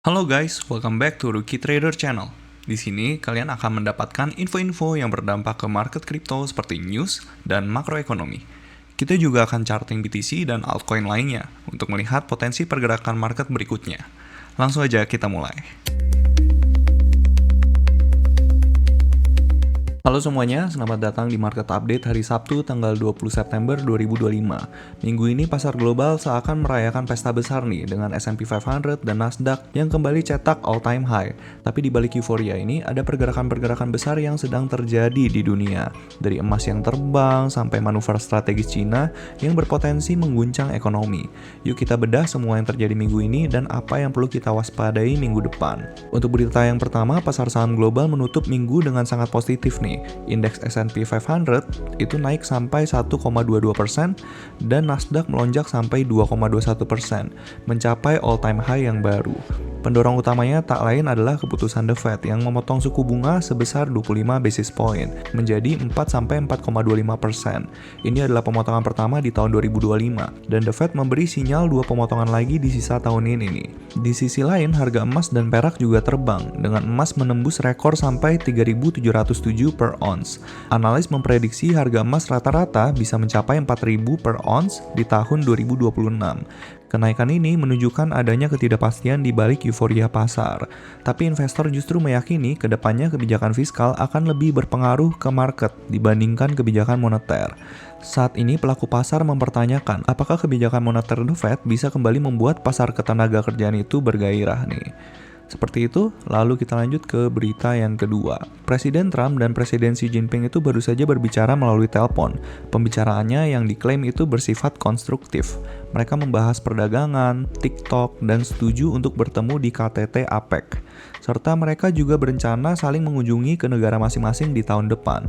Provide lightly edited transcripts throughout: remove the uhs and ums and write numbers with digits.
Halo guys, welcome back to Rookie Trader Channel. Di sini kalian akan mendapatkan info-info yang berdampak ke market kripto seperti news dan makroekonomi. Kita juga akan charting BTC dan altcoin lainnya untuk melihat potensi pergerakan market berikutnya. Langsung aja kita mulai. Halo semuanya, selamat datang di Market Update hari Sabtu tanggal 20 September 2025. Minggu ini pasar global seakan merayakan pesta besar nih dengan S&P 500 dan Nasdaq yang kembali cetak all-time high. Tapi di balik euforia ini ada pergerakan-pergerakan besar yang sedang terjadi di dunia. Dari emas yang terbang sampai manuver strategis Cina yang berpotensi mengguncang ekonomi. Yuk kita bedah semua yang terjadi minggu ini dan apa yang perlu kita waspadai minggu depan. Untuk berita yang pertama, pasar saham global menutup minggu dengan sangat positif nih. Indeks S&P 500 itu naik sampai 1,22% dan Nasdaq melonjak sampai 2,21%, mencapai all-time high yang baru. Pendorong utamanya tak lain adalah keputusan The Fed yang memotong suku bunga sebesar 25 basis point menjadi 4-4,25%. Ini adalah pemotongan pertama di tahun 2025 dan The Fed memberi sinyal 2 pemotongan lagi di sisa tahun ini nih. Di sisi lain, harga emas dan perak juga terbang dengan emas menembus rekor sampai 3.707 per ounce. Analis memprediksi harga emas rata-rata bisa mencapai 4.000 per ounce di tahun 2026. Kenaikan ini menunjukkan adanya ketidakpastian di balik euforia pasar. Tapi investor justru meyakini kedepannya kebijakan fiskal akan lebih berpengaruh ke market dibandingkan kebijakan moneter. Saat ini pelaku pasar mempertanyakan apakah kebijakan moneter The Fed bisa kembali membuat pasar ketenaga kerjaan itu bergairah nih. Seperti itu, lalu kita lanjut ke berita yang kedua. Presiden Trump dan Presiden Xi Jinping itu baru saja berbicara melalui telepon. Pembicaraannya yang diklaim itu bersifat konstruktif. Mereka membahas perdagangan, TikTok, dan setuju untuk bertemu di KTT APEC. Serta mereka juga berencana saling mengunjungi ke negara masing-masing di tahun depan.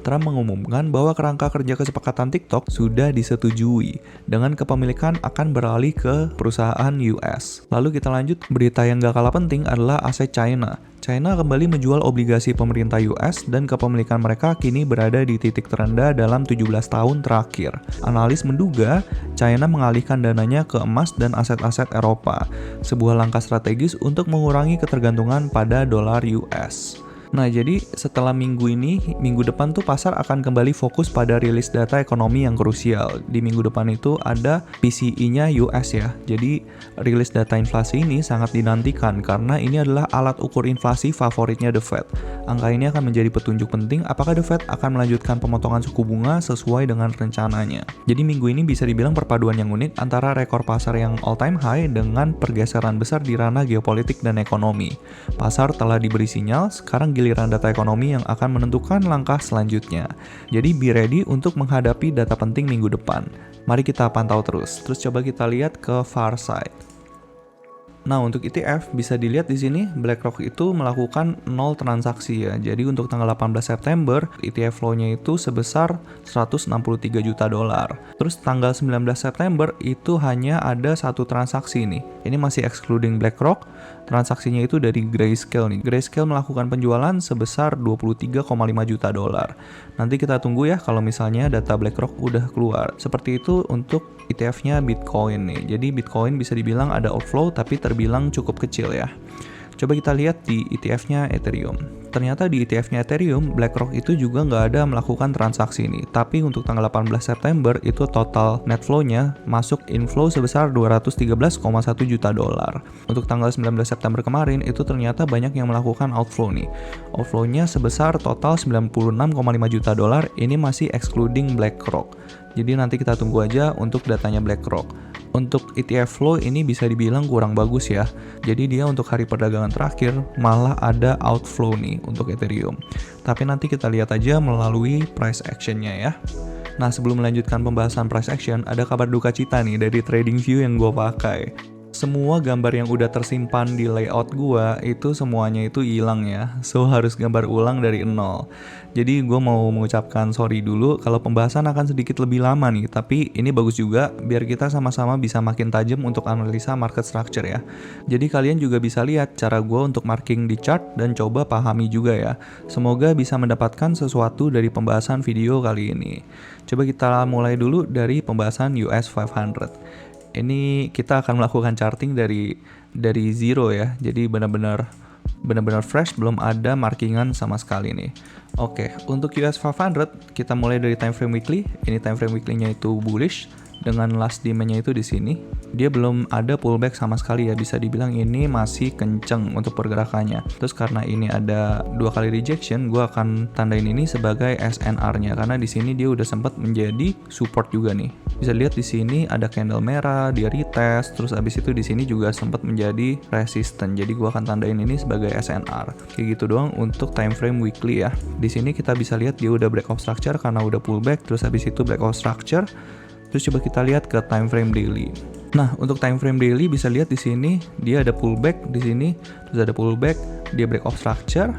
Trump mengumumkan bahwa kerangka kerja kesepakatan TikTok sudah disetujui dengan kepemilikan akan beralih ke perusahaan US. Lalu kita lanjut, berita yang gak kalah penting adalah aset China. China kembali menjual obligasi pemerintah US dan kepemilikan mereka kini berada di titik terendah dalam 17 tahun terakhir. Analis menduga China mengalihkan dananya ke emas dan aset-aset Eropa, sebuah langkah strategis untuk mengurangi ketergantungan pada dolar US. Nah, jadi setelah minggu depan tuh pasar akan kembali fokus pada rilis data ekonomi yang krusial. Di minggu depan itu ada PCE-nya US ya. Jadi, rilis data inflasi ini sangat dinantikan karena ini adalah alat ukur inflasi favoritnya The Fed. Angka ini akan menjadi petunjuk penting apakah The Fed akan melanjutkan pemotongan suku bunga sesuai dengan rencananya. Jadi, minggu ini bisa dibilang perpaduan yang unik antara rekor pasar yang all-time high dengan pergeseran besar di ranah geopolitik dan ekonomi. Pasar telah diberi sinyal, sekarang giliran data ekonomi yang akan menentukan langkah selanjutnya. Jadi be ready untuk menghadapi data penting minggu depan. Mari kita pantau terus. Terus coba kita lihat ke far side. Nah, untuk ETF bisa dilihat di sini BlackRock itu melakukan 0 transaksi ya. Jadi untuk tanggal 18 September ETF flow-nya itu sebesar 163 juta dolar. Terus tanggal 19 September itu hanya ada 1 transaksi nih. Ini masih excluding BlackRock. Transaksinya itu dari Grayscale nih. Grayscale melakukan penjualan sebesar 23,5 juta dolar. Nanti kita tunggu ya kalau misalnya data BlackRock udah keluar. Seperti itu untuk ETF-nya Bitcoin nih. Jadi Bitcoin bisa dibilang ada outflow tapi terbilang cukup kecil ya. Coba kita lihat di ETF-nya Ethereum. Ternyata di ETF-nya Ethereum, BlackRock itu juga nggak ada melakukan transaksi ini. Tapi untuk tanggal 18 September itu total net flow-nya masuk inflow sebesar 213,1 juta dolar. Untuk tanggal 19 September kemarin itu ternyata banyak yang melakukan outflow nih. Outflow-nya sebesar total 96,5 juta dolar. Ini masih excluding BlackRock. Jadi nanti kita tunggu aja untuk datanya BlackRock. Untuk ETF flow ini bisa dibilang kurang bagus ya. Jadi dia untuk hari perdagangan terakhir malah ada outflow nih untuk Ethereum. Tapi nanti kita lihat aja melalui price action-nya ya. Nah, sebelum melanjutkan pembahasan price action, ada kabar duka cita nih dari TradingView yang gue pakai. Semua gambar yang udah tersimpan di layout gua itu semuanya itu hilang ya. So harus gambar ulang dari nol. Jadi gua mau mengucapkan sorry dulu kalau pembahasan akan sedikit lebih lama nih. Tapi ini bagus juga biar kita sama-sama bisa makin tajam untuk analisa market structure ya. Jadi kalian juga bisa lihat cara gua untuk marking di chart dan coba pahami juga ya. Semoga bisa mendapatkan sesuatu dari pembahasan video kali ini. Coba kita mulai dulu dari pembahasan US 500. Ini kita akan melakukan charting dari dari zero ya. Jadi benar-benar fresh, belum ada markingan sama sekali nih. Oke, untuk US 500 kita mulai dari time frame weekly. Ini time frame weekly-nya itu bullish dengan last demand-nya itu di sini. Dia belum ada pullback sama sekali ya, bisa dibilang ini masih kenceng untuk pergerakannya. Terus karena ini ada 2 kali rejection, gue akan tandain ini sebagai SNR-nya karena di sini dia udah sempat menjadi support juga nih. Bisa lihat di sini ada candle merah, dia retest, terus abis itu di sini juga sempat menjadi resisten. Jadi gue akan tandain ini sebagai SNR. Kayak gitu doang untuk time frame weekly ya. Di sini kita bisa lihat dia udah breakout structure karena udah pullback, terus abis itu breakout structure. Terus coba kita lihat ke time frame daily. Nah, untuk time frame daily bisa lihat di sini dia ada pullback di sini, terus ada pullback, dia breakout structure.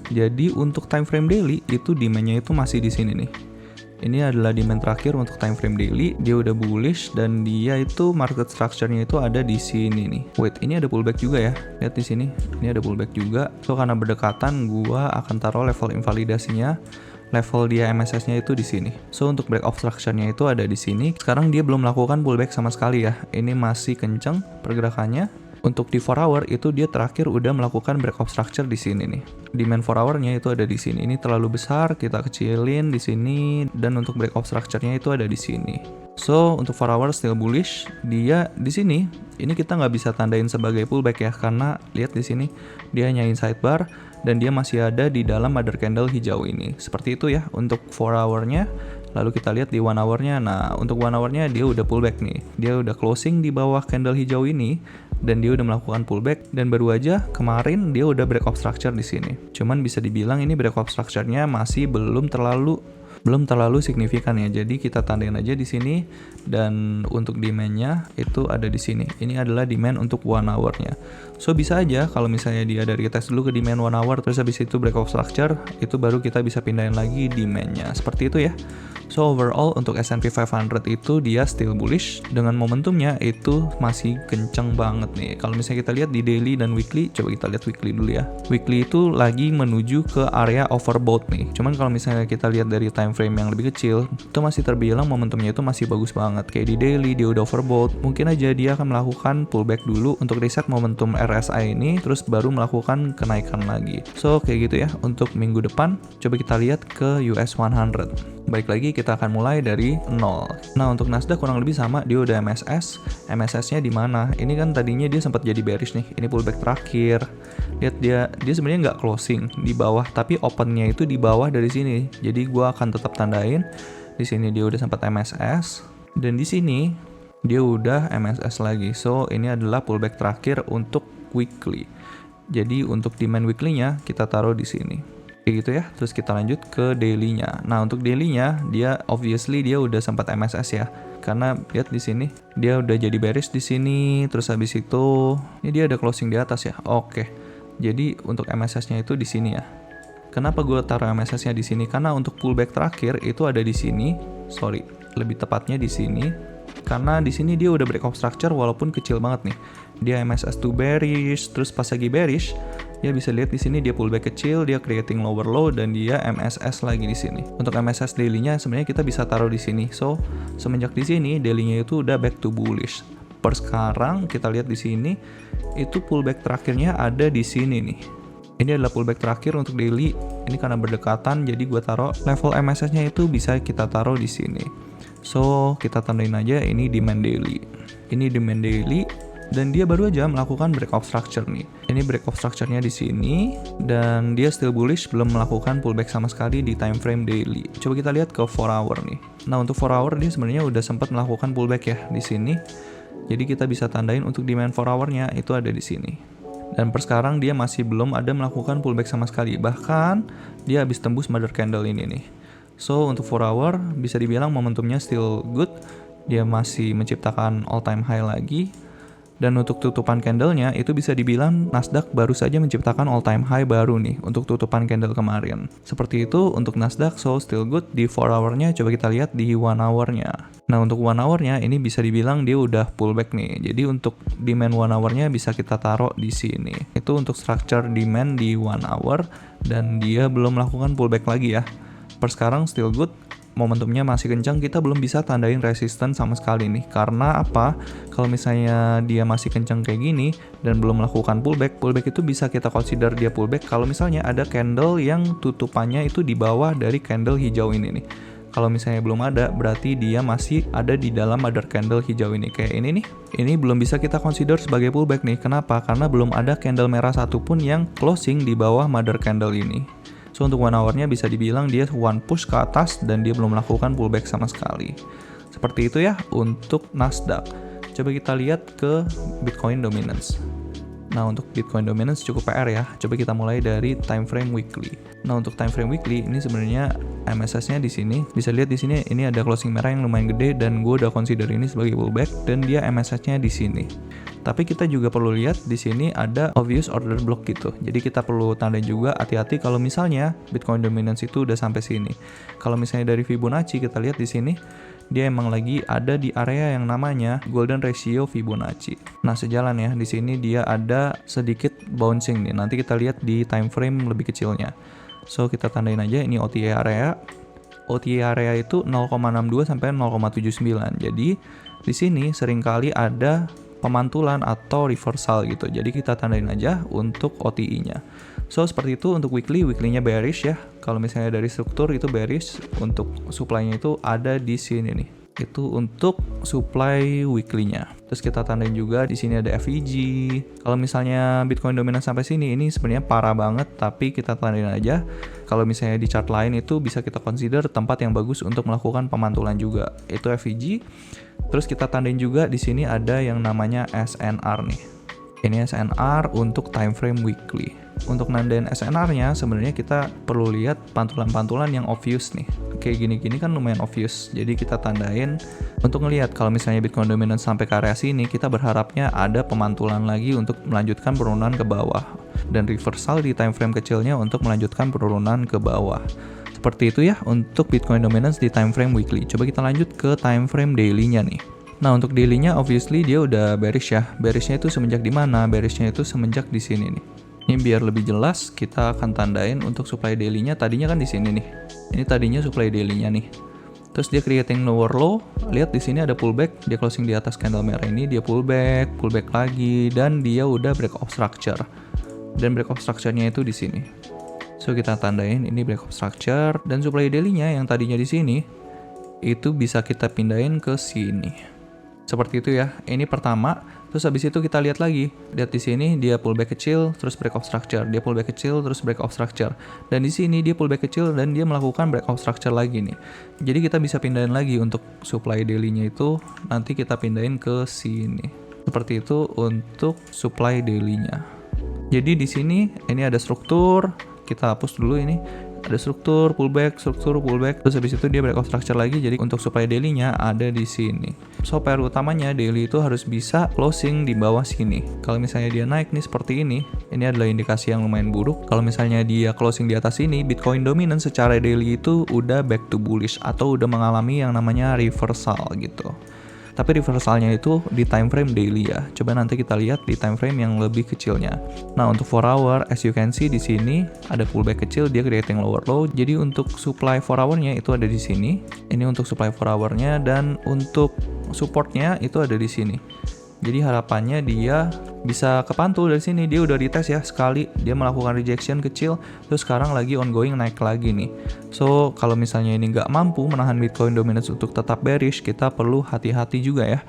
Jadi untuk time frame daily itu demand-nya itu masih di sini nih. Ini adalah demand terakhir untuk time frame daily. Dia udah bullish dan dia itu market structure-nya itu ada di sini nih. Wait, ini ada pullback juga ya. Lihat di sini. Ini ada pullback juga. So karena berdekatan gua akan taruh level invalidasinya. Level dia MSS-nya itu di sini. So untuk breakout structure-nya itu ada di sini. Sekarang dia belum melakukan pullback sama sekali ya. Ini masih kenceng pergerakannya. Untuk di 4 hour itu dia terakhir udah melakukan breakout structure di sini nih. Demand 4 hour-nya itu ada di sini. Ini terlalu besar, kita kecilin di sini, dan untuk breakout structure-nya itu ada di sini. So untuk 4 hour still bullish, dia di sini. Ini kita nggak bisa tandain sebagai pullback ya, karena lihat di sini dia hanya inside bar dan dia masih ada di dalam mother candle hijau ini. Seperti itu ya untuk 4 hour-nya. Lalu kita lihat di 1 hour-nya. Nah, untuk 1 hour-nya dia udah pullback nih. Dia udah closing di bawah candle hijau ini dan dia udah melakukan pullback, dan baru aja kemarin dia udah breakout structure di sini. Cuman bisa dibilang ini breakout structure-nya masih belum terlalu signifikan ya. Jadi kita tandain aja di sini, dan untuk demand-nya itu ada di sini. Ini adalah demand untuk 1 hour-nya. So bisa aja kalau misalnya dia dari retest dulu ke demand 1 hour terus habis itu breakout structure, itu baru kita bisa pindahin lagi demand-nya. Seperti itu ya. So overall untuk S&P 500 itu dia still bullish dengan momentumnya itu masih kenceng banget nih. Kalau misalnya kita lihat di daily dan weekly, coba kita lihat weekly dulu ya. Weekly itu lagi menuju ke area overbought nih. Cuman kalau misalnya kita lihat dari time frame yang lebih kecil, itu masih terbilang momentumnya itu masih bagus banget. Kayak di daily dia udah overbought, mungkin aja dia akan melakukan pullback dulu untuk reset momentum RSI ini, terus baru melakukan kenaikan lagi. So kayak gitu ya untuk minggu depan. Coba kita lihat ke US 100. Balik lagi kita akan mulai dari 0. Nah untuk Nasdaq kurang lebih sama, dia udah MSS-nya di mana? Ini kan tadinya dia sempat jadi bearish nih. Ini pullback terakhir. Lihat dia sebenarnya nggak closing di bawah, tapi opennya itu di bawah dari sini. Jadi gua akan tetap tandain di sini dia udah sempat MSS, dan di sini dia udah MSS lagi. So ini adalah pullback terakhir untuk weekly. Jadi untuk demand weekly-nya kita taruh di sini. Kayak gitu ya. Terus kita lanjut ke daily-nya. Nah, untuk daily-nya dia obviously dia udah sempat MSS ya. Karena lihat di sini dia udah jadi bearish di sini, terus habis itu ini dia ada closing di atas ya. Oke. Jadi untuk MSS-nya itu di sini ya. Kenapa gue taruh MSS-nya di sini? Karena untuk pullback terakhir itu ada di sini. Sorry, lebih tepatnya di sini. Karena di sini dia udah breakout structure walaupun kecil banget nih. Dia MSS to bearish, terus pas lagi bearish, ya bisa lihat di sini dia pullback kecil, dia creating lower low, dan dia MSS lagi di sini. Untuk MSS daily-nya sebenarnya kita bisa taruh di sini. So, semenjak di sini daily-nya itu udah back to bullish. Per sekarang kita lihat di sini itu pullback terakhirnya ada di sini nih. Ini adalah pullback terakhir untuk daily. Ini karena berdekatan, jadi gue taruh level MSS-nya itu bisa kita taruh di sini. So, kita tandain aja ini demand daily. Ini demand daily. Dan dia baru aja melakukan breakout structure nih. Ini breakout structure-nya di sini, dan dia still bullish, belum melakukan pullback sama sekali di time frame daily. Coba kita lihat ke 4 hour nih. Nah, untuk 4 hour dia sebenarnya udah sempat melakukan pullback ya di sini. Jadi kita bisa tandain untuk demand 4 hour-nya itu ada di sini. Dan per sekarang dia masih belum ada melakukan pullback sama sekali. Bahkan dia habis tembus mother candle ini nih. So, untuk 4 hour bisa dibilang momentumnya still good. Dia masih menciptakan all time high lagi. Dan untuk tutupan candlenya itu bisa dibilang Nasdaq baru saja menciptakan all time high baru nih untuk tutupan candle kemarin. Seperti itu untuk Nasdaq, so still good. Di 4 hour-nya coba kita lihat di 1 hour-nya. Nah untuk 1 hour-nya ini bisa dibilang dia udah pullback nih. Jadi untuk demand 1 hour-nya bisa kita taruh di sini. Itu untuk structure demand di 1 hour, dan dia belum melakukan pullback lagi ya. Per sekarang still good. momentumnya masih kencang, kita belum bisa tandain resistance sama sekali nih. Karena apa? Kalau misalnya dia masih kencang kayak gini dan belum melakukan pullback itu bisa kita consider dia pullback kalau misalnya ada candle yang tutupannya itu di bawah dari candle hijau ini nih. Kalau misalnya belum ada, berarti dia masih ada di dalam mother candle hijau ini. Kayak ini nih, ini belum bisa kita consider sebagai pullback nih. Kenapa? Karena belum ada candle merah satupun yang closing di bawah mother candle ini. So, untuk 1 hour-nya bisa dibilang dia one push ke atas dan dia belum melakukan pullback sama sekali. Seperti itu ya untuk Nasdaq. Coba kita lihat ke Bitcoin Dominance. Nah, untuk Bitcoin Dominance cukup PR ya. Coba kita mulai dari time frame weekly. Nah, untuk time frame weekly ini sebenarnya MSS-nya di sini. Bisa lihat di sini ini ada closing merah yang lumayan gede dan gue udah consider ini sebagai pullback dan dia MSS-nya di sini. Tapi kita juga perlu lihat di sini ada obvious order block gitu. Jadi kita perlu tanda juga hati-hati kalau misalnya Bitcoin Dominance itu udah sampai sini. Kalau misalnya dari Fibonacci kita lihat di sini dia emang lagi ada di area yang namanya golden ratio Fibonacci. Nah, sejalan ya, di sini dia ada sedikit bouncing nih. Nanti kita lihat di time frame lebih kecilnya. So, kita tandain aja ini OTA area. OTA area itu 0,62 sampai 0,79. Jadi, di sini seringkali ada pemantulan atau reversal gitu. Jadi, kita tandain aja untuk OTI-nya. So, seperti itu untuk weekly-nya bearish ya. Kalau misalnya dari struktur itu bearish, untuk supply-nya itu ada di sini nih. Itu untuk supply weekly-nya. Terus kita tandain juga di sini ada FEG. Kalau misalnya Bitcoin Dominance sampai sini, ini sebenarnya parah banget, tapi kita tandain aja. Kalau misalnya di chart lain itu bisa kita consider tempat yang bagus untuk melakukan pemantulan juga. Itu FEG. Terus kita tandain juga di sini ada yang namanya SNR nih. Ini SNR untuk time frame weekly. Untuk nandain SNR-nya sebenarnya kita perlu lihat pantulan-pantulan yang obvious nih. Kayak gini-gini kan lumayan obvious. Jadi kita tandain untuk ngelihat kalau misalnya Bitcoin Dominance sampai ke area sini, kita berharapnya ada pemantulan lagi untuk melanjutkan penurunan ke bawah dan reversal di time frame kecilnya untuk melanjutkan penurunan ke bawah. Seperti itu ya untuk Bitcoin Dominance di time frame weekly. Coba kita lanjut ke time frame daily-nya nih. Nah, untuk daily-nya obviously dia udah bearish ya. Bearish-nya itu semenjak di mana? Bearish-nya itu semenjak di sini nih. Ini biar lebih jelas kita akan tandain untuk supply daily-nya. Tadinya kan di sini nih. Ini tadinya supply daily-nya nih. Terus dia creating lower low. Lihat di sini ada pullback. Dia closing di atas candle merah ini, dia pullback lagi dan dia udah break off structure. Dan break off structure-nya itu di sini. So, kita tandain ini break off structure dan supply daily-nya yang tadinya di sini itu bisa kita pindahin ke sini. Seperti itu ya. Ini pertama. Terus habis itu kita lihat lagi. Lihat di sini dia pullback kecil terus break off structure. Dia pullback kecil terus break off structure. Dan di sini dia pullback kecil dan dia melakukan break off structure lagi nih. Jadi kita bisa pindahin lagi untuk supply daily-nya itu nanti kita pindahin ke sini. Seperti itu untuk supply daily-nya. Jadi di sini ini ada struktur. Kita hapus dulu ini. Ada struktur, pullback, terus habis itu dia break off structure lagi. Jadi untuk supply daily-nya ada di sini. So, PR utamanya daily itu harus bisa closing di bawah sini. Kalau misalnya dia naik nih seperti ini adalah indikasi yang lumayan buruk. Kalau misalnya dia closing di atas ini, Bitcoin Dominance secara daily itu udah back to bullish atau udah mengalami yang namanya reversal gitu. Tapi reversalnya itu di time frame daily ya. Coba nanti kita lihat di time frame yang lebih kecilnya. Nah, untuk 4 hour as you can see di sini ada pullback kecil, dia creating lower low. Jadi untuk supply 4 hour-nya itu ada di sini. Ini untuk supply 4 hour-nya dan untuk supportnya itu ada di sini. Jadi harapannya dia bisa kepantul dari sini. Dia udah dites ya sekali, dia melakukan rejection kecil, terus sekarang lagi ongoing naik lagi nih. So, kalau misalnya ini nggak mampu menahan Bitcoin Dominance untuk tetap bearish, kita perlu hati-hati juga ya.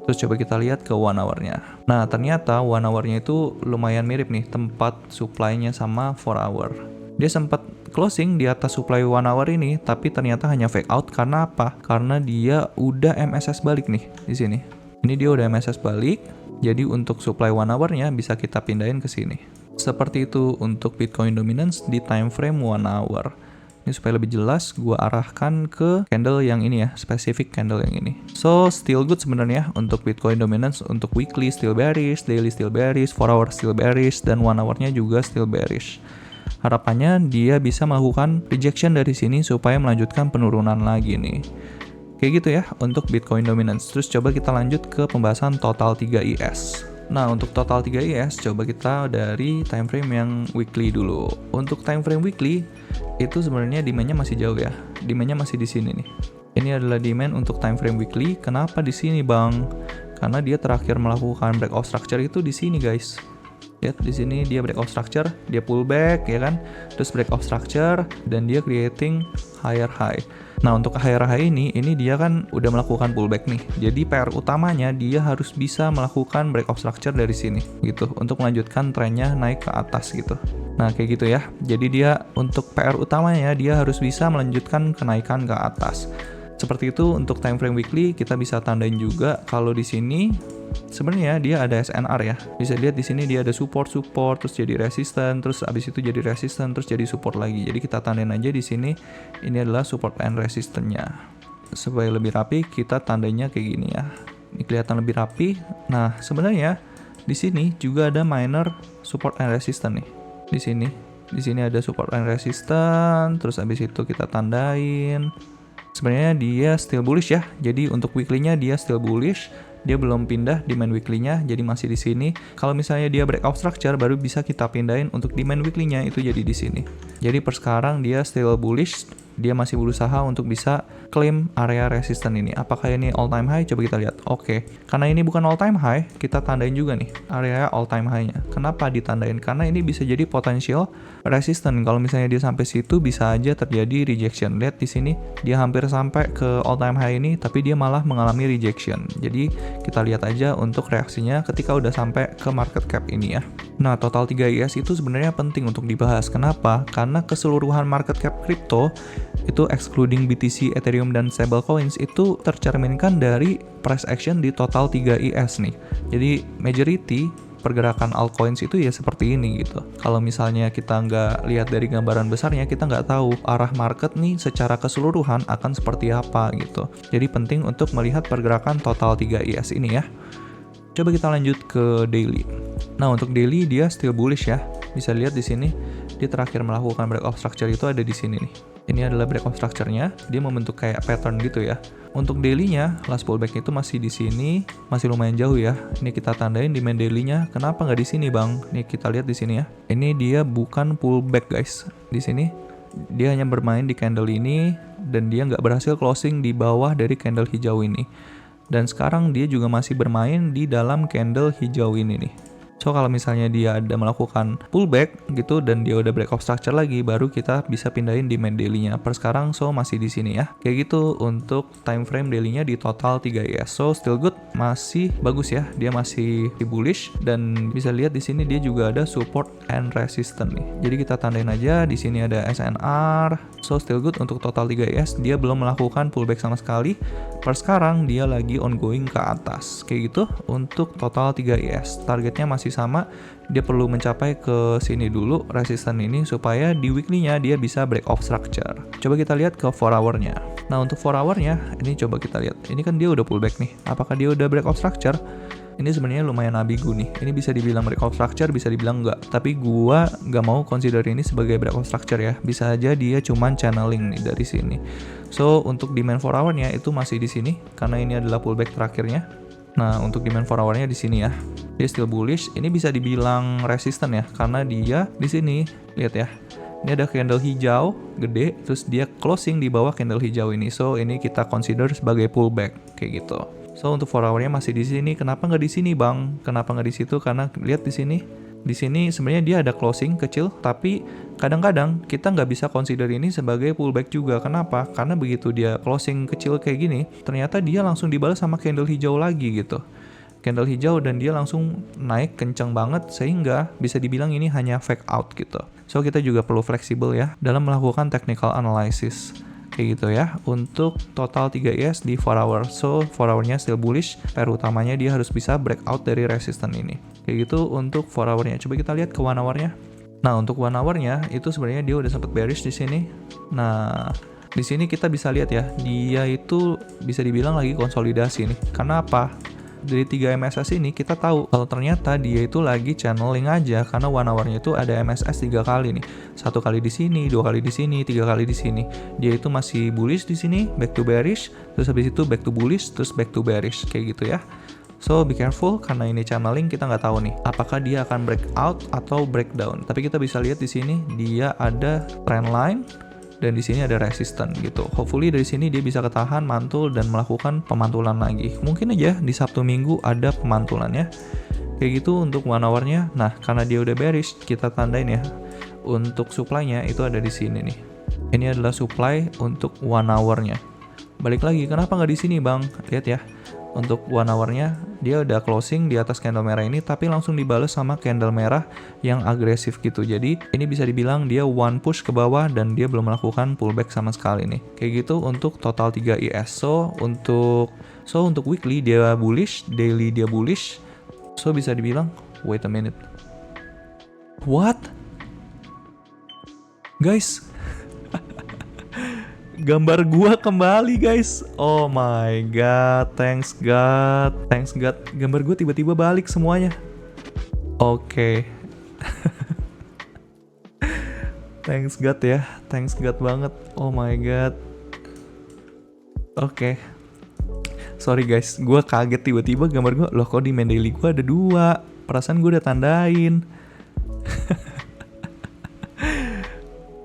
Terus coba kita lihat ke 1 hour-nya. Nah, ternyata 1 hour-nya itu lumayan mirip nih tempat supply-nya sama 4 hour. Dia sempat closing di atas supply 1 hour ini, tapi ternyata hanya fake out. Karena apa? Karena dia udah MSS balik nih di sini. Ini dia udah MSS balik, jadi untuk supply 1 hour-nya bisa kita pindahin ke sini. Seperti itu untuk Bitcoin Dominance di time frame 1 hour. Ini supaya lebih jelas, gua arahkan ke candle yang ini ya, spesifik candle yang ini. So, still good sebenarnya untuk Bitcoin Dominance. Untuk weekly still bearish, daily still bearish, 4 hour still bearish, dan 1 hour-nya juga still bearish. Harapannya dia bisa melakukan rejection dari sini supaya melanjutkan penurunan lagi nih. Kayak gitu ya untuk Bitcoin Dominance. Terus coba kita lanjut ke pembahasan total 3IS. Nah, untuk total 3 IS, coba kita dari time frame yang weekly dulu. Untuk time frame weekly, itu sebenarnya demand-nya masih jauh ya. Demand-nya masih di sini nih. Ini adalah demand untuk time frame weekly. Kenapa di sini, Bang? Karena dia terakhir melakukan breakout structure itu di sini, guys. Lihat di sini dia breakout structure, dia pullback ya kan, terus breakout structure dan dia creating higher high. Nah, untuk higher high ini dia kan udah melakukan pullback nih. Jadi PR utamanya dia harus bisa melakukan breakout structure dari sini gitu untuk melanjutkan trennya naik ke atas gitu. Nah, kayak gitu ya. Jadi dia untuk PR utamanya dia harus bisa melanjutkan kenaikan ke atas. Seperti itu untuk time frame weekly kita bisa tandain juga kalau di sini sebenarnya dia ada SNR ya. Bisa lihat di sini dia ada support terus jadi resistance, terus abis itu jadi resistance, terus jadi support lagi. Jadi kita tandain aja di sini ini adalah support and resistance-nya. Supaya lebih rapi kita tandainya kayak gini ya. Ini kelihatan lebih rapi. Nah, sebenarnya di sini juga ada minor support and resistance nih. Di sini ada support and resistance, terus abis itu kita tandain. Sebenarnya dia still bullish ya. Jadi untuk weekly-nya dia still bullish. Dia belum pindah demand weekly-nya, jadi masih di sini. Kalau misalnya dia breakout structure, baru bisa kita pindahin untuk demand weekly-nya itu jadi di sini. Jadi per sekarang dia still bullish, dia masih berusaha untuk bisa claim area resistance ini. Apakah ini all time high? Coba kita lihat. Oke, karena ini bukan all time high, kita tandain juga nih area all time high-nya. Kenapa ditandain? Karena ini bisa jadi potential resistance. Kalau misalnya dia sampai situ bisa aja terjadi rejection. Lihat di sini dia hampir sampai ke all time high ini, tapi dia malah mengalami rejection. Jadi kita lihat aja untuk reaksinya ketika udah sampai ke market cap ini ya. Nah, total 3 IS itu sebenarnya penting untuk dibahas. Kenapa? Karena keseluruhan market cap crypto itu excluding BTC, Ethereum, dan stablecoins itu tercerminkan dari price action di total 3 IS nih. Jadi majority pergerakan altcoins itu ya seperti ini gitu. Kalau misalnya kita nggak lihat dari gambaran besarnya, kita nggak tahu arah market nih secara keseluruhan akan seperti apa gitu. Jadi penting untuk melihat pergerakan total 3 IS ini ya. Coba kita lanjut ke daily. Nah, untuk daily dia still bullish ya. Bisa lihat di sini dia terakhir melakukan breakout structure itu ada di sini nih. Ini adalah breakout structure-nya, dia membentuk kayak pattern gitu ya. Untuk daily-nya, last pullback itu masih di sini, masih lumayan jauh ya. Ini kita tandain demand daily-nya. Kenapa nggak di sini, Bang? Nih kita lihat di sini ya. Ini dia bukan pullback, guys. Di sini dia hanya bermain di candle ini dan dia nggak berhasil closing di bawah dari candle hijau ini. Dan sekarang dia juga masih bermain di dalam candle hijau ini nih. So, kalau misalnya dia ada melakukan pullback gitu dan dia udah breakout structure lagi, baru kita bisa pindahin demand daily-nya. Per sekarang, so masih di sini ya. Kayak gitu untuk time frame daily-nya di total 3 IS. So, still good, masih bagus ya. Dia masih bullish dan bisa lihat di sini dia juga ada support and resistance nih. Jadi kita tandain aja di sini ada SNR. So, still good untuk total 3 IS. Dia belum melakukan pullback sama sekali. Per sekarang dia lagi ongoing ke atas. Kayak gitu untuk total 3 IS. Targetnya masih sama, dia perlu mencapai ke sini dulu resistance ini supaya di weekly-nya dia bisa breakout structure. Coba kita lihat ke 4 hour-nya. Nah, untuk 4 hour-nya ini coba kita lihat. Ini kan dia udah pullback nih. Apakah dia udah breakout structure? Ini sebenarnya lumayan ambigu nih. Ini bisa dibilang breakout structure, bisa dibilang enggak. Tapi gua nggak mau consider ini sebagai breakout structure ya. Bisa aja dia cuman channeling nih dari sini. So, untuk demand 4 hour-nya itu masih di sini karena ini adalah pullback terakhirnya. Nah, untuk demand 4 hour-nya di sini ya. Dia still bullish. Ini bisa dibilang resistant ya karena dia di sini lihat ya. Ini ada candle hijau gede, terus dia closing di bawah candle hijau ini. So, ini kita consider sebagai pullback kayak gitu. So, untuk 4 hour-nya masih di sini. Kenapa nggak di sini, Bang? Kenapa nggak di situ? Karena lihat di sini. Di sini sebenarnya dia ada closing kecil, tapi kadang-kadang kita nggak bisa consider ini sebagai pullback juga. Kenapa? Karena begitu dia closing kecil kayak gini, ternyata dia langsung dibalas sama candle hijau lagi gitu. Candle hijau dan dia langsung naik kencang banget sehingga bisa dibilang ini hanya fake out gitu. So, kita juga perlu fleksibel ya dalam melakukan technical analysis. Kayak gitu ya, untuk total 3 IS di 4 hour. So, 4 hour-nya still bullish, PR utamanya dia harus bisa breakout dari resistance ini. Kayak gitu untuk 4 hour-nya. Coba kita lihat ke 1 hour-nya. Nah, untuk 1 hour-nya itu sebenarnya dia udah sempat bearish di sini. Nah, di sini kita bisa lihat ya, dia itu bisa dibilang lagi konsolidasi nih. Karena apa? Dari 3 MSS ini kita tahu kalau ternyata dia itu lagi channeling aja karena 1 hour-nya itu ada MSS 3 kali nih. 1 kali di sini, 2 kali di sini, 3 kali di sini. Dia itu masih bullish di sini, back to bearish, terus habis itu back to bullish, terus back to bearish kayak gitu ya. So be careful karena ini channeling, kita nggak tahu nih apakah dia akan breakout atau breakdown. Tapi kita bisa lihat di sini dia ada trend line dan di sini ada resistance gitu. Hopefully dari sini dia bisa ketahan, mantul dan melakukan pemantulan lagi. Mungkin aja di Sabtu Minggu ada pemantulannya. Kayak gitu untuk 1 hour-nya. Nah, karena dia udah bearish, kita tandain ya. Untuk supply-nya itu ada di sini nih. Ini adalah supply untuk 1 hour-nya. Balik lagi, kenapa nggak di sini, Bang? Lihat ya. Untuk 1 hour-nya dia udah closing di atas candle merah ini, tapi langsung dibales sama candle merah yang agresif gitu. Jadi ini bisa dibilang dia one push ke bawah dan dia belum melakukan pullback sama sekali nih. Kayak gitu untuk total 3 IS. So untuk weekly dia bullish, daily dia bullish. So bisa dibilang, wait a minute. What? Guys, gambar gua kembali guys. Oh my god, thanks god. Gambar gua tiba-tiba balik semuanya. Oke. Thanks god ya, thanks god banget. Oh my god. Oke. Sorry guys, gua kaget tiba-tiba gambar gua. Loh kok di main daily gua ada 2? Perasaan gua udah tandain.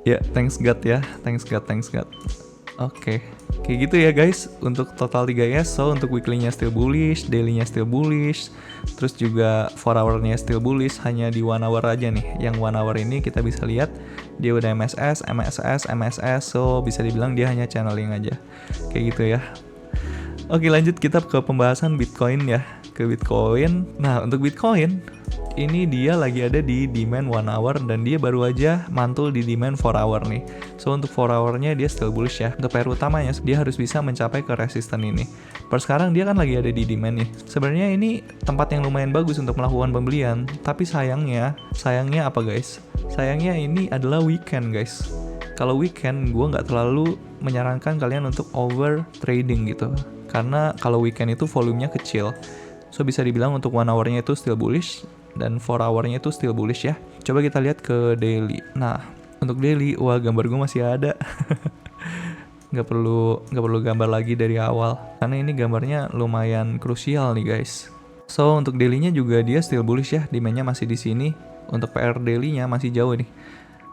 Ya, thanks god ya, thanks god. Oke, kayak gitu ya guys untuk total 3S. So untuk weekly-nya still bullish, daily-nya still bullish, terus juga 4 hour-nya still bullish. Hanya di 1 hour aja nih. Yang 1 hour ini kita bisa lihat dia udah MSS. So bisa dibilang dia hanya channeling aja. Kayak gitu ya. Oke, lanjut kita ke pembahasan Bitcoin ya. Ke Bitcoin. Nah, untuk Bitcoin ini dia lagi ada di demand 1 hour dan dia baru aja mantul di demand 4 hour nih. So untuk 4 hour-nya dia still bullish ya. Untuk pair utamanya dia harus bisa mencapai ke resisten ini. Per sekarang dia kan lagi ada di demand nih. Sebenarnya ini tempat yang lumayan bagus untuk melakukan pembelian. Tapi sayangnya apa guys? Sayangnya ini adalah weekend guys. Kalau weekend gue nggak terlalu menyarankan kalian untuk over trading gitu. Karena kalau weekend itu volumenya kecil. So bisa dibilang untuk 1 hour-nya itu still bullish dan 4 hour-nya itu still bullish ya. Coba kita lihat ke daily. Nah, untuk daily, wah gambar gue masih ada. Nggak perlu gambar lagi dari awal. Karena ini gambarnya lumayan krusial nih guys. So untuk daily-nya juga dia still bullish ya. Demand-nya masih di sini. Untuk PR daily-nya masih jauh nih.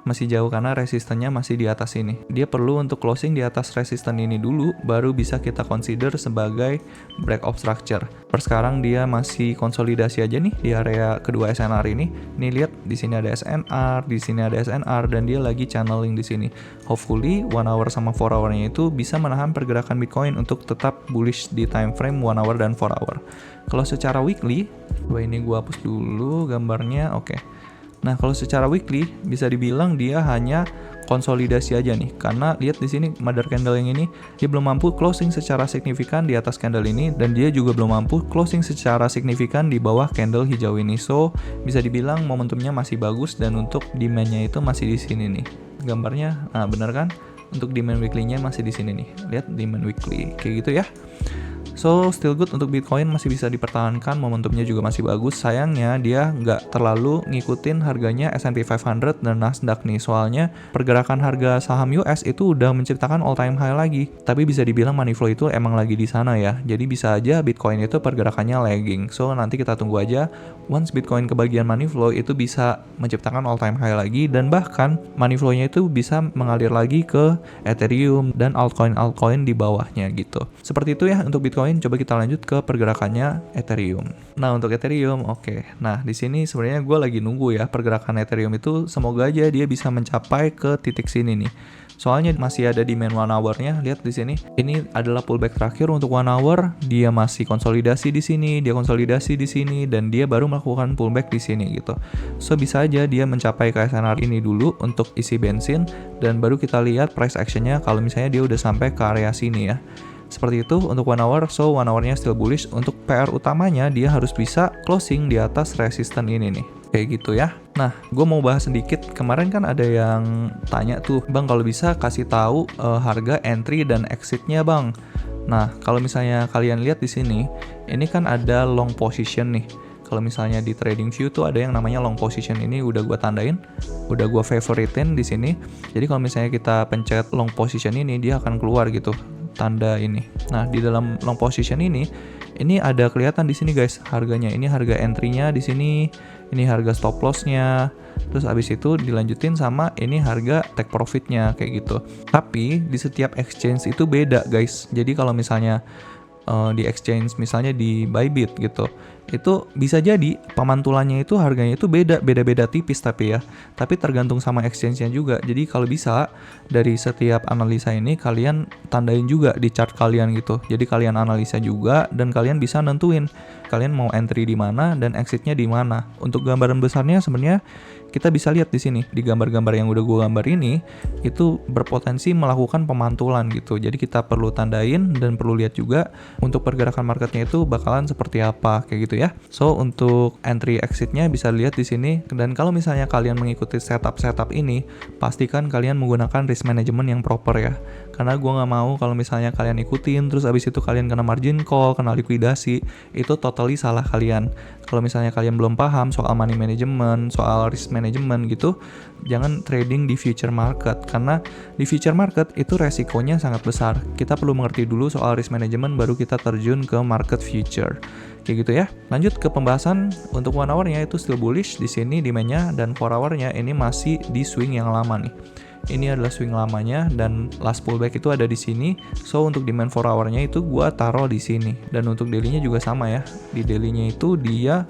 Masih jauh karena resistennya masih di atas ini. Dia perlu untuk closing di atas resisten ini dulu, baru bisa kita consider sebagai breakout structure. Per sekarang dia masih konsolidasi aja nih di area kedua SNR ini. Nih lihat di sini ada SNR, di sini ada SNR dan dia lagi channeling di sini. Hopefully 1 hour sama 4 hour-nya itu bisa menahan pergerakan Bitcoin untuk tetap bullish di time frame 1 hour dan 4 hour. Kalau secara weekly, ini gua hapus dulu gambarnya. Oke. Nah, kalau secara weekly bisa dibilang dia hanya konsolidasi aja nih. Karena lihat di sini mother candle yang ini dia belum mampu closing secara signifikan di atas candle ini dan dia juga belum mampu closing secara signifikan di bawah candle hijau ini. So, bisa dibilang momentumnya masih bagus dan untuk demand-nya itu masih di sini nih. Gambarnya, nah bener kan? Untuk demand weekly-nya masih di sini nih. Lihat demand weekly kayak gitu ya. So, still good untuk Bitcoin masih bisa dipertahankan, momentumnya juga masih bagus. Sayangnya dia nggak terlalu ngikutin harganya S&P 500 dan Nasdaq nih. Soalnya pergerakan harga saham US itu udah menciptakan all time high lagi. Tapi bisa dibilang money flow itu emang lagi di sana ya. Jadi bisa aja Bitcoin itu pergerakannya lagging. So, nanti kita tunggu aja. Once Bitcoin kebagian money flow itu bisa menciptakan all time high lagi. Dan bahkan money flow-nya itu bisa mengalir lagi ke Ethereum dan altcoin-altcoin di bawahnya gitu. Seperti itu ya untuk Bitcoin. Coba kita lanjut ke pergerakannya Ethereum. Nah, untuk Ethereum, oke. Nah, di sini sebenarnya gue lagi nunggu ya pergerakan Ethereum itu semoga aja dia bisa mencapai ke titik sini nih. Soalnya masih ada demand 1 hour-nya. Lihat di sini. Ini adalah pullback terakhir untuk 1 hour. Dia masih konsolidasi di sini, dia konsolidasi di sini dan dia baru melakukan pullback di sini gitu. So bisa aja dia mencapai ke SNR ini dulu untuk isi bensin dan baru kita lihat price action-nya kalau misalnya dia udah sampai ke area sini ya. Seperti itu untuk 1 hour, so 1 hour-nya still bullish. Untuk PR utamanya dia harus bisa closing di atas resisten ini nih. Kayak gitu ya. Nah, gue mau bahas sedikit. Kemarin kan ada yang tanya tuh, Bang kalau bisa kasih tahu harga entry dan exit-nya Bang. Nah, kalau misalnya kalian lihat di sini, ini kan ada long position nih. Kalau misalnya di TradingView tuh ada yang namanya long position, ini udah gue tandain, udah gue favoritin di sini. Jadi kalau misalnya kita pencet long position ini, dia akan keluar gitu. tanda ini. Nah, di dalam long position ini ada kelihatan di sini guys harganya. Ini harga entry-nya di sini, ini harga stop loss-nya. Terus abis itu dilanjutin sama ini harga take profit-nya kayak gitu. Tapi di setiap exchange itu beda guys. Jadi kalau misalnya di exchange misalnya di Bybit gitu, itu bisa jadi pemantulannya itu harganya itu beda-beda tipis tapi tergantung sama exchange-nya juga. Jadi kalau bisa dari setiap analisa ini kalian tandain juga di chart kalian gitu. Jadi kalian analisa juga dan kalian bisa nentuin kalian mau entry di mana dan exit-nya di mana. Untuk gambaran besarnya sebenarnya kita bisa lihat di sini di gambar-gambar yang udah gue gambar ini itu berpotensi melakukan pemantulan gitu. Jadi kita perlu tandain dan perlu lihat juga untuk pergerakan marketnya itu bakalan seperti apa kayak gitu ya. So untuk entry exitnya bisa lihat di sini. Dan kalau misalnya kalian mengikuti setup ini, pastikan kalian menggunakan risk management yang proper ya. Karena gue nggak mau kalau misalnya kalian ikutin terus abis itu kalian kena margin call, kena likuidasi, itu totally salah kalian. Kalau misalnya kalian belum paham soal money management, soal risk management gitu, jangan trading di future market. Karena di future market itu resikonya sangat besar. Kita perlu mengerti dulu soal risk management baru kita terjun ke market future. Kayak gitu ya. Lanjut ke pembahasan. Untuk 1 hour-nya itu still bullish di sini demand-nya, dan 4 hour-nya ini masih di swing yang lama nih. Ini adalah swing lamanya dan last pullback itu ada di sini. So untuk demand 4 hour-nya itu gua taruh di sini. Dan untuk daily-nya juga sama ya. Di daily-nya itu dia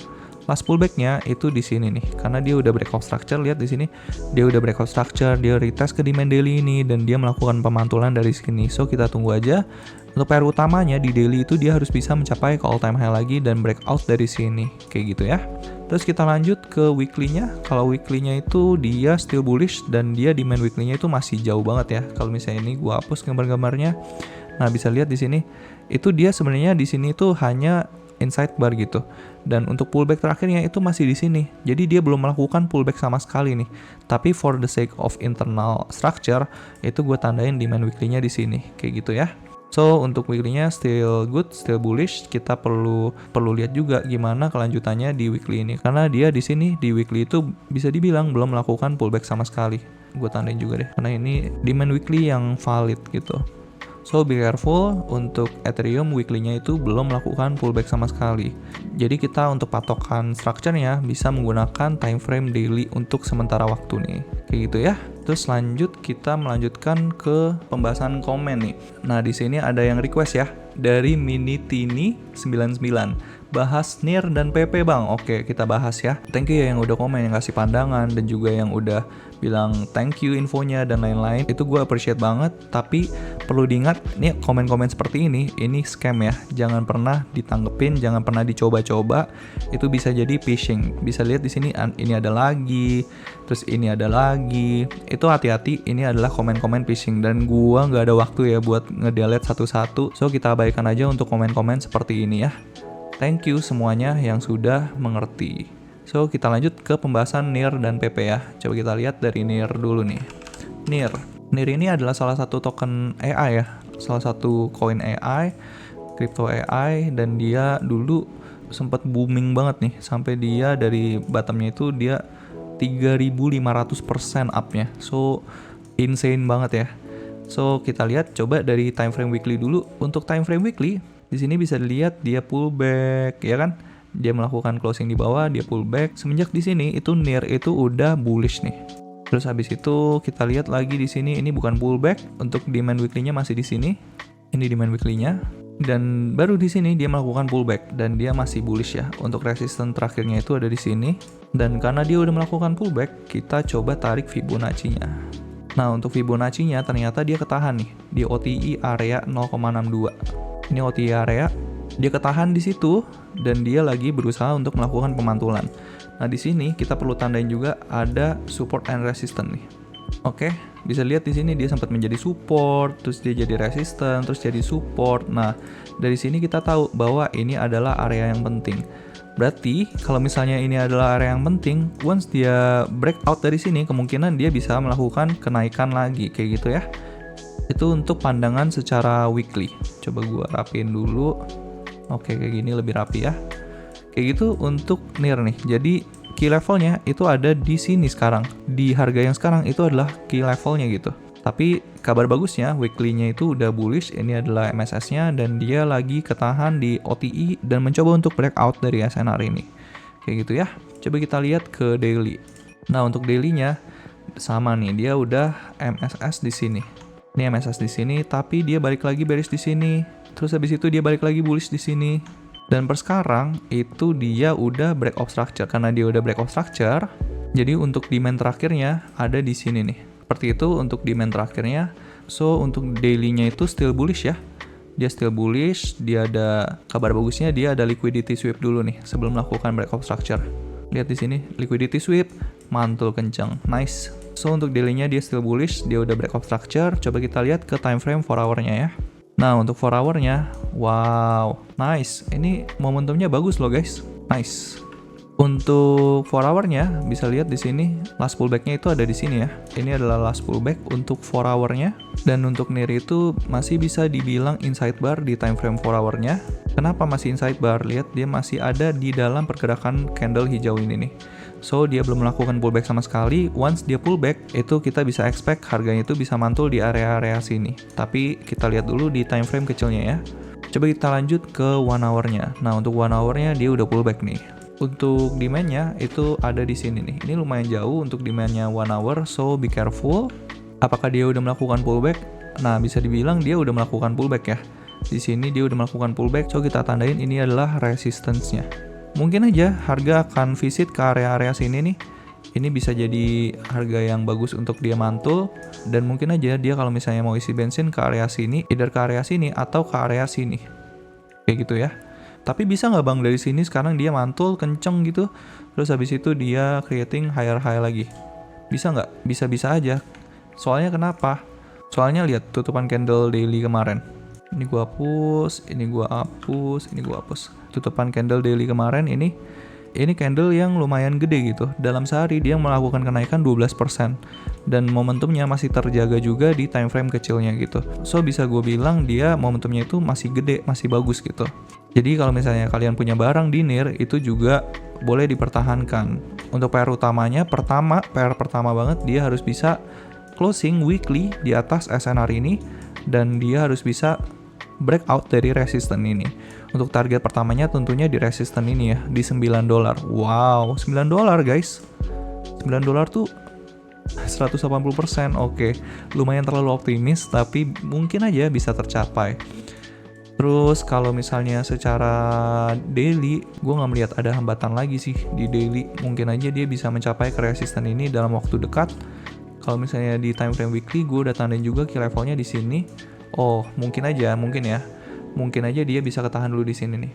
last pullback-nya itu di sini nih. Karena dia udah breakout structure, lihat di sini. Dia udah breakout structure, dia retest ke demand daily ini dan dia melakukan pemantulan dari sini. So kita tunggu aja. Untuk PR utamanya di daily itu dia harus bisa mencapai ke all time high lagi dan breakout dari sini. Kayak gitu ya. Terus kita lanjut ke weekly-nya. Kalau weekly-nya itu dia still bullish dan dia demand weekly-nya itu masih jauh banget ya. Kalau misalnya ini gua hapus gambar-gambarnya. Nah, bisa lihat di sini. Itu dia sebenarnya di sini tuh hanya inside bar gitu. Dan untuk pullback terakhirnya itu masih di sini. Jadi dia belum melakukan pullback sama sekali nih. Tapi for the sake of internal structure, itu gue tandain demand weekly-nya di sini. Kayak gitu ya. So untuk weekly-nya still good, still bullish. Kita perlu lihat juga gimana kelanjutannya di weekly ini. Karena dia di sini di weekly itu bisa dibilang belum melakukan pullback sama sekali. Gue tandain juga deh. Karena ini demand weekly yang valid gitu. So be careful, untuk Ethereum weekly-nya itu belum melakukan pullback sama sekali. Jadi kita untuk patokan structure-nya bisa menggunakan time frame daily untuk sementara waktu nih. Kayak gitu ya. Terus lanjut kita melanjutkan ke pembahasan komen nih. Nah, di sini ada yang request ya dari Minitini99. Bahas NIR dan PP bang. Oke, kita bahas ya. Thank you ya yang udah komen, yang kasih pandangan, dan juga yang udah bilang thank you infonya dan lain-lain. Itu gue appreciate banget. Tapi perlu diingat, nih komen-komen seperti ini scam ya. Jangan pernah ditanggepin, jangan pernah dicoba-coba. Itu bisa jadi phishing. Bisa lihat di sini ini ada lagi, terus ini ada lagi. Itu hati-hati, ini adalah komen-komen phishing dan gue nggak ada waktu ya buat ngedelete satu-satu. So kita abaikan aja untuk komen-komen seperti ini ya. Thank you semuanya yang sudah mengerti. So, kita lanjut ke pembahasan NIR dan PP ya. Coba kita lihat dari NIR dulu nih. NIR ini adalah salah satu token AI ya. Salah satu koin AI, crypto AI, dan dia dulu sempat booming banget nih. Sampai dia dari bottomnya itu dia 3.500% up-nya. So, insane banget ya. So, kita lihat coba dari time frame weekly dulu. Untuk time frame weekly, di sini bisa dilihat dia pullback, ya kan? Dia melakukan closing di bawah, dia pullback. Semenjak di sini itu NIR itu udah bullish nih. Terus habis itu kita lihat lagi di sini ini bukan pullback. Untuk demand weekly-nya masih di sini. Ini demand weekly-nya. Dan baru di sini dia melakukan pullback dan dia masih bullish ya. Untuk resistance terakhirnya itu ada di sini. Dan karena dia udah melakukan pullback, kita coba tarik Fibonacci-nya. Nah, untuk Fibonacci-nya ternyata dia ketahan nih di OTI area 0,62. Ini OTI area, dia ketahan di situ dan dia lagi berusaha untuk melakukan pemantulan. Nah, di sini kita perlu tandain juga ada support and resistance nih. Oke, bisa lihat di sini dia sempat menjadi support, terus dia jadi resistance, terus jadi support. Nah, dari sini kita tahu bahwa ini adalah area yang penting. Berarti kalau misalnya ini adalah area yang penting, once dia breakout dari sini, kemungkinan dia bisa melakukan kenaikan lagi kayak gitu ya. Itu untuk pandangan secara weekly. Coba gua rapiin dulu. Oke, kayak gini lebih rapi ya. Kayak gitu untuk NIR nih. Jadi key levelnya itu ada di sini sekarang. Di harga yang sekarang itu adalah key levelnya gitu. Tapi kabar bagusnya weekly-nya itu udah bullish, ini adalah MSS-nya dan dia lagi ketahan di OTE dan mencoba untuk breakout dari SNR ini. Kayak gitu ya. Coba kita lihat ke daily. Nah, untuk daily-nya sama nih, dia udah MSS di sini. Ini MSS di sini, tapi dia balik lagi bearish di sini. Terus habis itu dia balik lagi bullish di sini. Dan per sekarang itu dia udah breakout structure. Karena dia udah breakout structure, jadi untuk demand terakhirnya ada di sini nih. Seperti itu untuk demand terakhirnya. So, untuk daily-nya itu still bullish ya. Dia still bullish, dia ada kabar bagusnya, dia ada liquidity sweep dulu nih sebelum melakukan breakout structure. Lihat di sini, liquidity sweep, mantul kencang, nice. So, untuk daily-nya dia still bullish, dia udah breakout structure. Coba kita lihat ke time frame 4 hour-nya ya. Nah, untuk 4 hour-nya, wow, nice. Ini momentumnya bagus loh guys, nice. Untuk 4 hour-nya bisa lihat di sini last pullback-nya itu ada di sini ya. Ini adalah last pullback untuk 4 hour-nya dan untuk NIR itu masih bisa dibilang inside bar di time frame 4 hour-nya. Kenapa masih inside bar? Lihat dia masih ada di dalam pergerakan candle hijau ini nih. So dia belum melakukan pullback sama sekali. Once dia pullback itu kita bisa expect harganya itu bisa mantul di area-area sini. Tapi kita lihat dulu di time frame kecilnya ya. Coba kita lanjut ke 1 hour-nya. Nah, untuk 1 hour-nya dia udah pullback nih. Untuk demand-nya itu ada di sini nih. Ini lumayan jauh untuk demand-nya 1 hour, so be careful. Apakah dia udah melakukan pullback? Nah, bisa dibilang dia udah melakukan pullback ya. Di sini dia udah melakukan pullback, so kita tandain ini adalah resistance-nya. Mungkin aja harga akan visit ke area-area sini nih. Ini bisa jadi harga yang bagus untuk dia mantul, dan mungkin aja dia kalau misalnya mau isi bensin ke area sini, either ke area sini atau ke area sini. Kayak gitu ya. Tapi bisa nggak bang dari sini sekarang dia mantul kenceng gitu, terus habis itu dia creating higher high lagi? Bisa nggak? Bisa-bisa aja. Soalnya kenapa? Soalnya lihat tutupan candle daily kemarin. Ini gua hapus, ini gua hapus, ini gua hapus. Tutupan candle daily kemarin ini candle yang lumayan gede gitu. Dalam sehari dia melakukan kenaikan 12% dan momentumnya masih terjaga juga di time frame kecilnya gitu. So bisa gue bilang dia momentumnya itu masih gede, masih bagus gitu. Jadi kalau misalnya kalian punya barang di NIR itu juga boleh dipertahankan. Untuk PR utamanya PR pertama banget dia harus bisa closing weekly di atas SNR ini dan dia harus bisa breakout dari resistance ini. Untuk target pertamanya tentunya di resistance ini ya, di $9. Wow, $9 guys. $9 tuh 180%. Oke, lumayan terlalu optimis tapi mungkin aja bisa tercapai. Terus kalau misalnya secara daily, gue nggak melihat ada hambatan lagi sih di daily. Mungkin aja dia bisa mencapai ke resistance ini dalam waktu dekat. Kalau misalnya di time frame weekly, gue udah tandain juga key levelnya di sini. Oh, mungkin aja dia bisa ketahan dulu di sini nih.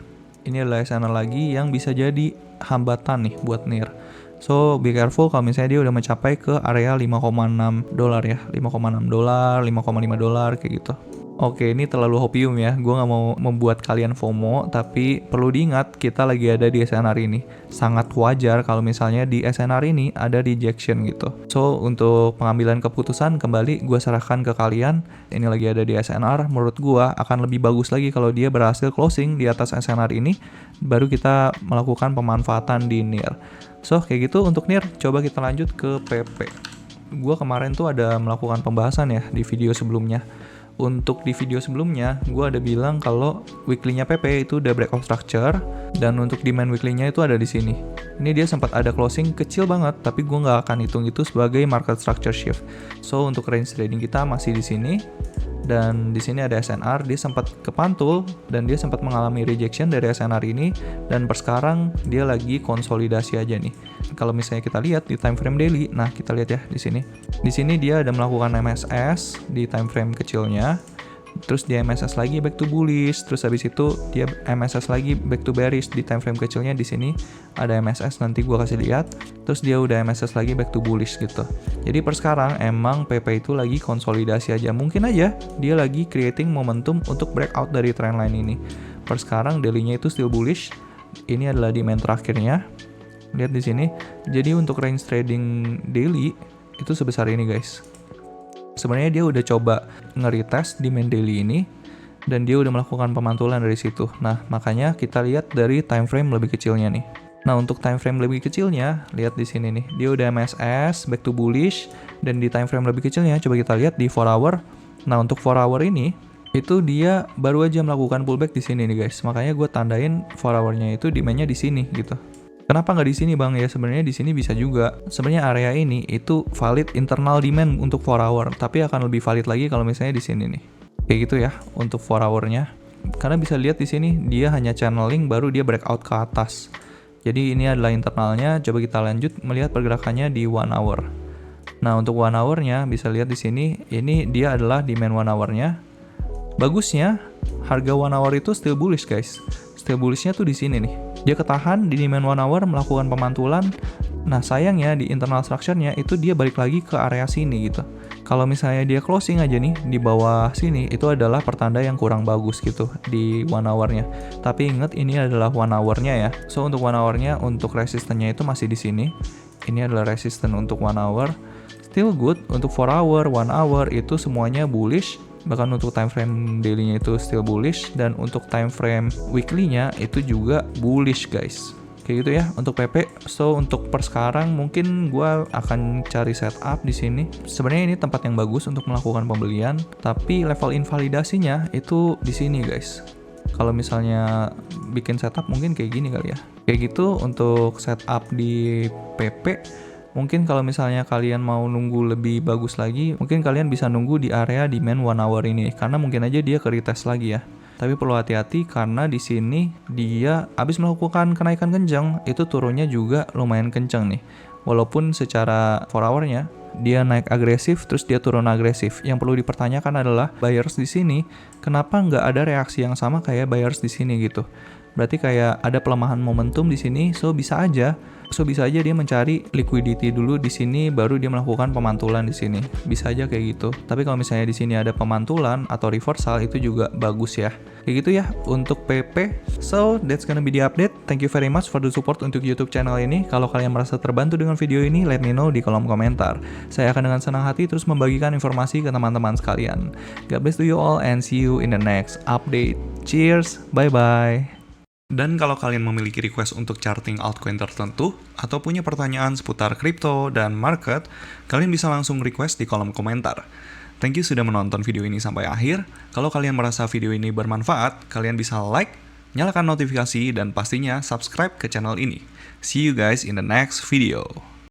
Ini adalah SNR lagi yang bisa jadi hambatan nih buat NIR. So, be careful kalau misalnya dia udah mencapai ke area $5,6 ya. $5,6, $5,5 kayak gitu. Oke, ini terlalu hopium ya. Gue nggak mau membuat kalian FOMO, tapi perlu diingat kita lagi ada di SNR ini. Sangat wajar kalau misalnya di SNR ini ada rejection gitu. So, untuk pengambilan keputusan kembali gue serahkan ke kalian. Ini lagi ada di SNR, menurut gue akan lebih bagus lagi kalau dia berhasil closing di atas SNR ini, baru kita melakukan pemanfaatan di NIR. So, kayak gitu untuk NIR. Coba kita lanjut ke PP. Gue kemarin tuh ada melakukan pembahasan ya di video sebelumnya. Untuk di video sebelumnya, gue ada bilang kalau weekly-nya PP itu udah breakout structure, dan untuk demand weekly-nya itu ada di sini. Ini dia sempat ada closing kecil banget, tapi gue nggak akan hitung itu sebagai market structure shift. So, untuk range trading kita masih di sini, dan di sini ada SNR, dia sempat kepantul, dan dia sempat mengalami rejection dari SNR ini, dan per sekarang dia lagi konsolidasi aja nih. Kalau misalnya kita lihat di time frame daily, nah kita lihat ya di sini. Di sini dia ada melakukan MSS di time frame kecilnya, terus dia MSS lagi back to bullish, terus habis itu dia MSS lagi back to bearish di time frame kecilnya. Di sini ada MSS, nanti gua kasih lihat, terus dia udah MSS lagi back to bullish gitu. Jadi per sekarang emang PP itu lagi konsolidasi aja, mungkin aja dia lagi creating momentum untuk breakout dari trendline ini. Per sekarang daily-nya itu still bullish. Ini adalah demand terakhirnya, lihat di sini. Jadi untuk range trading daily itu sebesar ini guys. Sebenarnya dia udah coba nge-retest demand daily ini dan dia udah melakukan pemantulan dari situ. Nah, makanya kita lihat dari time frame lebih kecilnya nih. Nah, untuk time frame lebih kecilnya, lihat di sini nih, dia udah MSS, back to bullish, dan di time frame lebih kecilnya, coba kita lihat di 4 hour. Nah, untuk 4 hour ini, itu dia baru aja melakukan pullback di sini nih guys. Makanya gue tandain 4 hour-nya itu demand-nya di sini gitu. Kenapa nggak di sini bang? Ya sebenarnya di sini bisa juga. Sebenarnya area ini itu valid internal demand untuk 4 hour, tapi akan lebih valid lagi kalau misalnya di sini nih. Kayak gitu ya untuk 4 hour-nya. Karena bisa lihat di sini dia hanya channeling baru dia breakout ke atas. Jadi ini adalah internalnya. Coba kita lanjut melihat pergerakannya di 1 hour. Nah, untuk 1 hour-nya bisa lihat di sini, ini dia adalah demand 1 hour-nya. Bagusnya harga 1 hour itu still bullish guys. Still bullish-nya tuh di sini nih. Dia ketahan di demand 1 hour melakukan pemantulan. Nah, sayangnya di internal structure-nya itu dia balik lagi ke area sini gitu. Kalau misalnya dia closing aja nih di bawah sini, itu adalah pertanda yang kurang bagus gitu di 1 hour-nya. Tapi ingat ini adalah 1 hour-nya ya. So untuk 1 hour-nya untuk resistennya itu masih di sini. Ini adalah resisten untuk 1 hour. Still good untuk 4 hour, 1 hour itu semuanya bullish. Bahkan untuk time frame daily-nya itu still bullish, dan untuk time frame weekly-nya itu juga bullish guys. Kayak gitu ya untuk PP. So untuk per sekarang mungkin gue akan cari setup di sini. Sebenarnya ini tempat yang bagus untuk melakukan pembelian, tapi level invalidasinya itu di sini guys. Kalau misalnya bikin setup mungkin kayak gini kali ya. Kayak gitu untuk setup di PP. Mungkin kalau misalnya kalian mau nunggu lebih bagus lagi, mungkin kalian bisa nunggu di area demand 1 hour ini, karena mungkin aja dia ke retest lagi ya. Tapi perlu hati-hati karena di sini dia habis melakukan kenaikan kencang, itu turunnya juga lumayan kencang nih. Walaupun secara 4 hour-nya dia naik agresif terus dia turun agresif. Yang perlu dipertanyakan adalah buyers di sini kenapa nggak ada reaksi yang sama kayak buyers di sini gitu. Berarti kayak ada pelemahan momentum di sini, so bisa aja dia mencari liquidity dulu di sini baru dia melakukan pemantulan di sini. Bisa aja kayak gitu. Tapi kalau misalnya di sini ada pemantulan atau reversal itu juga bagus ya. Kayak gitu ya untuk PP. So, that's gonna be the update. Thank you very much for the support untuk YouTube channel ini. Kalau kalian merasa terbantu dengan video ini, let me know di kolom komentar. Saya akan dengan senang hati terus membagikan informasi ke teman-teman sekalian. God bless to you all and see you in the next update. Cheers, bye-bye. Dan kalau kalian memiliki request untuk charting altcoin tertentu, atau punya pertanyaan seputar kripto dan market, kalian bisa langsung request di kolom komentar. Thank you sudah menonton video ini sampai akhir. Kalau kalian merasa video ini bermanfaat, kalian bisa like, nyalakan notifikasi, dan pastinya subscribe ke channel ini. See you guys in the next video.